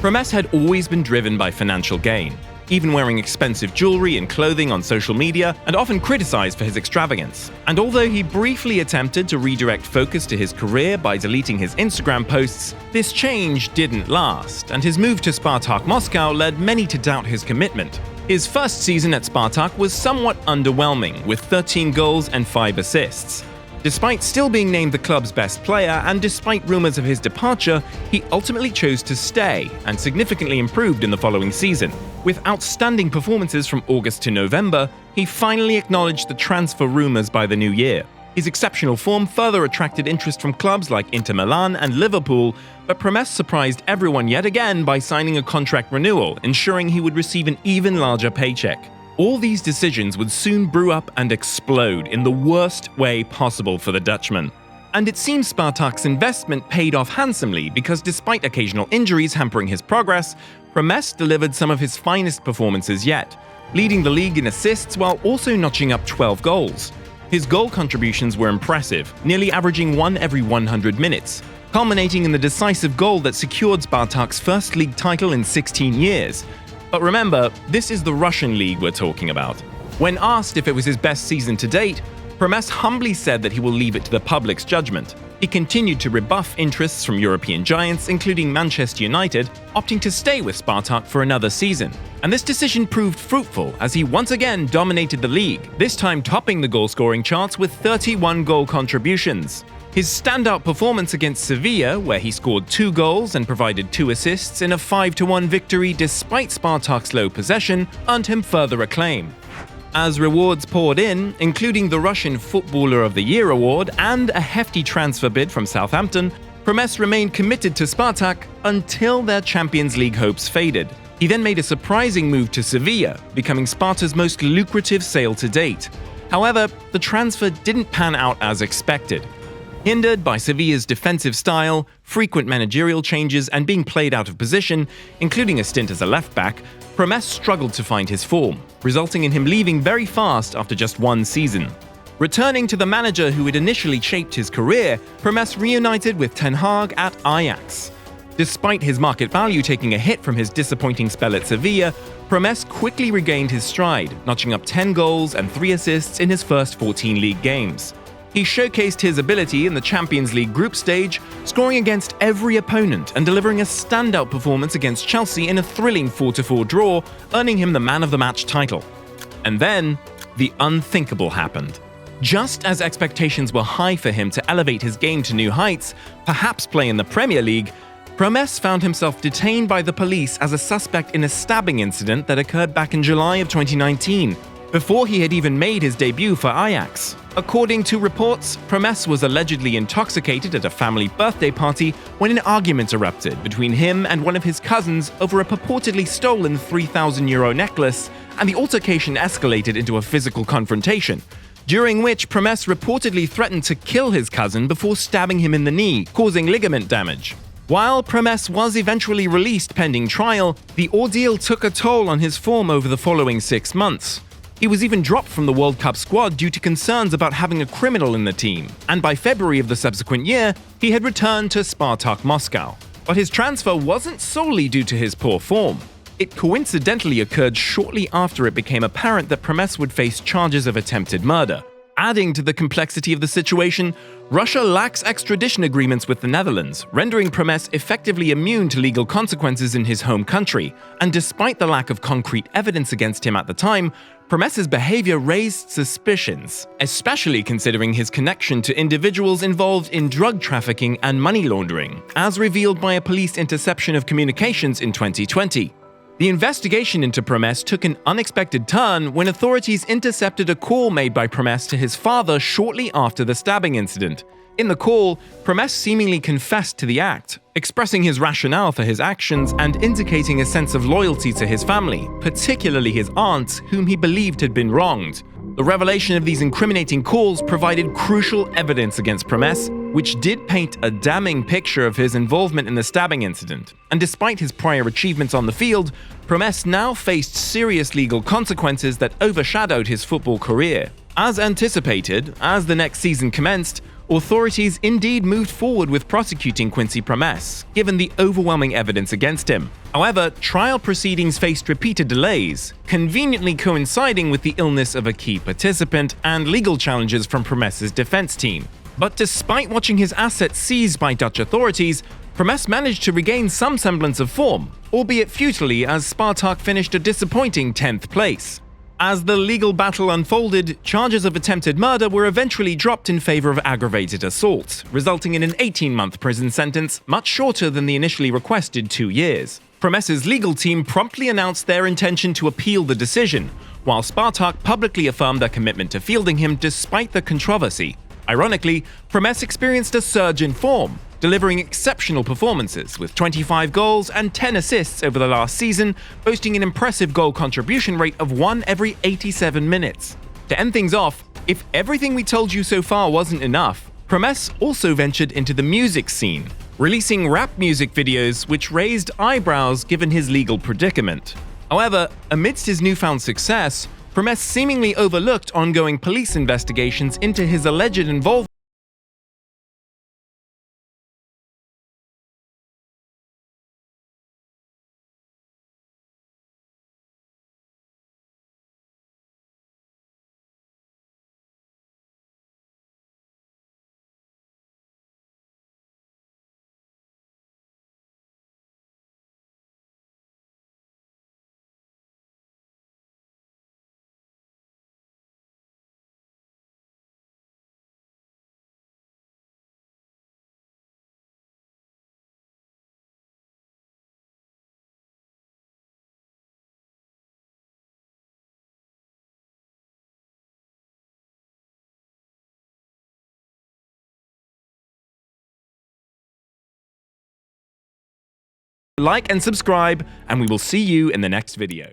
Promes had always been driven by financial gain, even wearing expensive jewelry and clothing on social media, and often criticized for his extravagance. And although he briefly attempted to redirect focus to his career by deleting his Instagram posts, this change didn't last, and his move to Spartak Moscow led many to doubt his commitment. His first season at Spartak was somewhat underwhelming, with 13 goals and 5 assists. Despite still being named the club's best player, and despite rumors of his departure, he ultimately chose to stay and significantly improved in the following season. With outstanding performances from August to November, he finally acknowledged the transfer rumors by the new year. His exceptional form further attracted interest from clubs like Inter Milan and Liverpool, but Promes surprised everyone yet again by signing a contract renewal, ensuring he would receive an even larger paycheck. All these decisions would soon brew up and explode in the worst way possible for the Dutchman. And it seems Spartak's investment paid off handsomely because despite occasional injuries hampering his progress, Promes delivered some of his finest performances yet, leading the league in assists while also notching up 12 goals. His goal contributions were impressive, nearly averaging 1 every 100 minutes, culminating in the decisive goal that secured Spartak's first league title in 16 years. But remember, this is the Russian league we're talking about. When asked if it was his best season to date, Promes humbly said that he will leave it to the public's judgment. He continued to rebuff interests from European giants, including Manchester United, opting to stay with Spartak for another season. And this decision proved fruitful as he once again dominated the league, this time topping the goal-scoring charts with 31 goal contributions. His standout performance against Sevilla, where he scored 2 goals and provided 2 assists in a 5-1 victory despite Spartak's low possession, earned him further acclaim. As rewards poured in, including the Russian Footballer of the Year award and a hefty transfer bid from Southampton, Promes remained committed to Spartak until their Champions League hopes faded. He then made a surprising move to Sevilla, becoming Sparta's most lucrative sale to date. However, the transfer didn't pan out as expected. Hindered by Sevilla's defensive style, frequent managerial changes, and being played out of position, including a stint as a left-back, Promes struggled to find his form, resulting in him leaving very fast after just 1 season. Returning to the manager who had initially shaped his career, Promes reunited with Ten Hag at Ajax. Despite his market value taking a hit from his disappointing spell at Sevilla, Promes quickly regained his stride, notching up 10 goals and 3 assists in his first 14 league games. He showcased his ability in the Champions League group stage, scoring against every opponent and delivering a standout performance against Chelsea in a thrilling 4-4 draw, earning him the Man of the Match title. And then, the unthinkable happened. Just as expectations were high for him to elevate his game to new heights, perhaps play in the Premier League, Promes found himself detained by the police as a suspect in a stabbing incident that occurred back in July of 2019, before he had even made his debut for Ajax. According to reports, Promes was allegedly intoxicated at a family birthday party when an argument erupted between him and one of his cousins over a purportedly stolen €3,000 necklace, and the altercation escalated into a physical confrontation, during which Promes reportedly threatened to kill his cousin before stabbing him in the knee, causing ligament damage. While Promes was eventually released pending trial, the ordeal took a toll on his form over the following 6 months. He was even dropped from the World Cup squad due to concerns about having a criminal in the team, and by February of the subsequent year, he had returned to Spartak Moscow. But his transfer wasn't solely due to his poor form. It coincidentally occurred shortly after it became apparent that Promes would face charges of attempted murder. Adding to the complexity of the situation, Russia lacks extradition agreements with the Netherlands, rendering Promes effectively immune to legal consequences in his home country, and despite the lack of concrete evidence against him at the time, Promes's behavior raised suspicions, especially considering his connection to individuals involved in drug trafficking and money laundering, as revealed by a police interception of communications in 2020. The investigation into Promes took an unexpected turn when authorities intercepted a call made by Promes to his father shortly after the stabbing incident. In the call, Promes seemingly confessed to the act, expressing his rationale for his actions and indicating a sense of loyalty to his family, particularly his aunt, whom he believed had been wronged. The revelation of these incriminating calls provided crucial evidence against Promes, which did paint a damning picture of his involvement in the stabbing incident. And despite his prior achievements on the field, Promes now faced serious legal consequences that overshadowed his football career. As anticipated, as the next season commenced, Authorities indeed moved forward with prosecuting Quincy Promes, given the overwhelming evidence against him. However, trial proceedings faced repeated delays, conveniently coinciding with the illness of a key participant and legal challenges from Promes's defense team. But despite watching his assets seized by Dutch authorities, Promes managed to regain some semblance of form, albeit futilely, as Spartak finished a disappointing 10th place. As the legal battle unfolded, charges of attempted murder were eventually dropped in favor of aggravated assault, resulting in an 18-month prison sentence, much shorter than the initially requested 2 years. Promes's legal team promptly announced their intention to appeal the decision, while Spartak publicly affirmed their commitment to fielding him despite the controversy. Ironically, Promes experienced a surge in form, delivering exceptional performances with 25 goals and 10 assists over the last season, boasting an impressive goal contribution rate of 1 every 87 minutes. To end things off, if everything we told you so far wasn't enough, Promes also ventured into the music scene, releasing rap music videos which raised eyebrows given his legal predicament. However, amidst his newfound success, Promes seemingly overlooked ongoing police investigations into his alleged involvement. Like and subscribe, and we will see you in the next video.